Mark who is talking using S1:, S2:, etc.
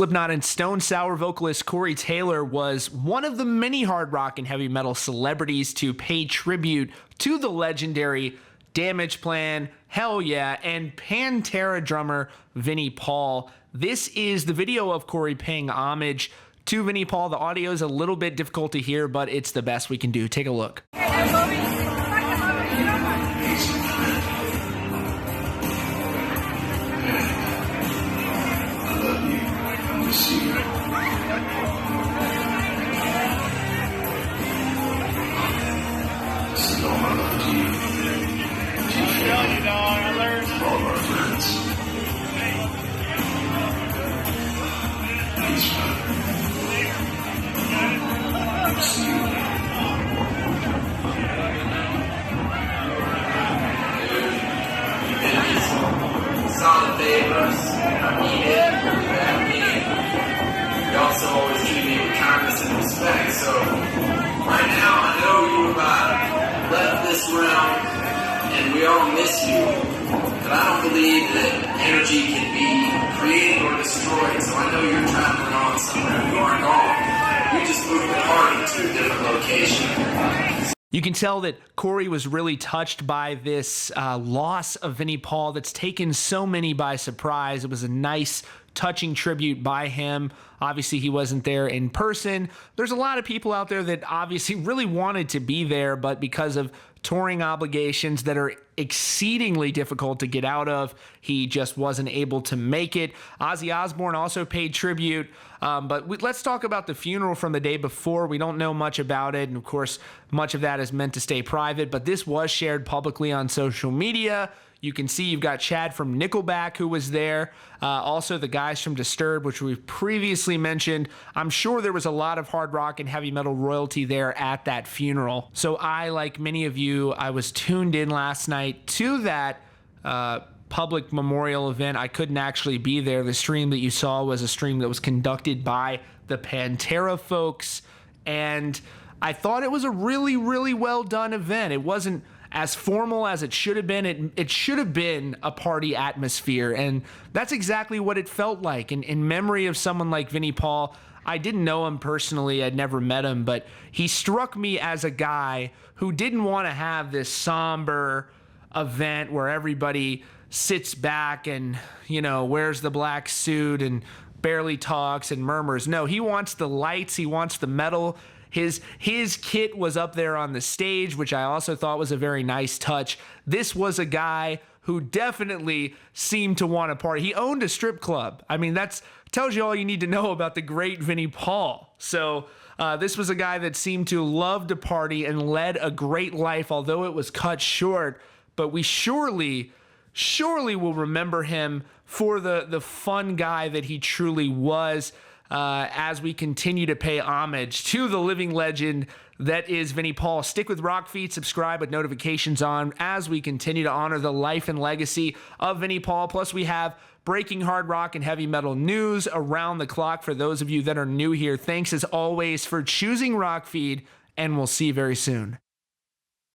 S1: Slipknot and Stone Sour vocalist Corey Taylor was one of the many hard rock and heavy metal celebrities to pay tribute to the legendary Damageplan, Hell Yeah, and Pantera drummer Vinnie Paul. This is the video of Corey paying homage to Vinnie Paul. The audio is a little bit difficult to hear, but it's the best we can do. Take a look.
S2: Solid favors. I mean it. I mean, you also always treat me with kindness and respect. So right now, I know you about left this realm, and we all miss you. But I don't believe that energy can be created or destroyed. So I know you're traveling on somewhere. You aren't gone. You just moved the party to a different location.
S1: You can tell that Corey was really touched by this loss of Vinnie Paul that's taken so many by surprise. It was a nice, touching tribute by him. Obviously, he wasn't there in person. There's a lot of people out there that obviously really wanted to be there, but because of touring obligations that are exceedingly difficult to get out of, he just wasn't able to make it. Ozzy Osbourne also paid tribute, but let's talk about the funeral from the day before. We don't know much about it, and of course, much of that is meant to stay private, but this was shared publicly on social media. You can see you've got Chad from Nickelback who was there. Also the guys from Disturbed, which we've previously mentioned. I'm sure there was a lot of hard rock and heavy metal royalty there at that funeral. So I, like many of you, I was tuned in last night to that public memorial event. I couldn't actually be there. The stream that you saw was a stream that was conducted by the Pantera folks. And I thought it was a really, really well done event. It wasn't as formal as it should have been. It should have been a party atmosphere, and that's exactly what it felt like. And in memory of someone like Vinnie Paul, I didn't know him personally, I'd never met him, but he struck me as a guy who didn't want to have this somber event where everybody sits back and, you know, wears the black suit and barely talks and murmurs. No, he wants the lights, he wants the metal. His kit was up there on the stage, which I also thought was a very nice touch. This was a guy who definitely seemed to want to party. He owned a strip club. I mean, that tells you all you need to know about the great Vinnie Paul. So this was a guy that seemed to love to party and led a great life, although it was cut short. But we surely will remember him for the fun guy that he truly was. As we continue to pay homage to the living legend that is Vinnie Paul. Stick with Rock Feed, subscribe with notifications on as we continue to honor the life and legacy of Vinnie Paul. Plus, we have breaking hard rock and heavy metal news around the clock for those of you that are new here. Thanks as always for choosing Rock Feed, and we'll see you very soon.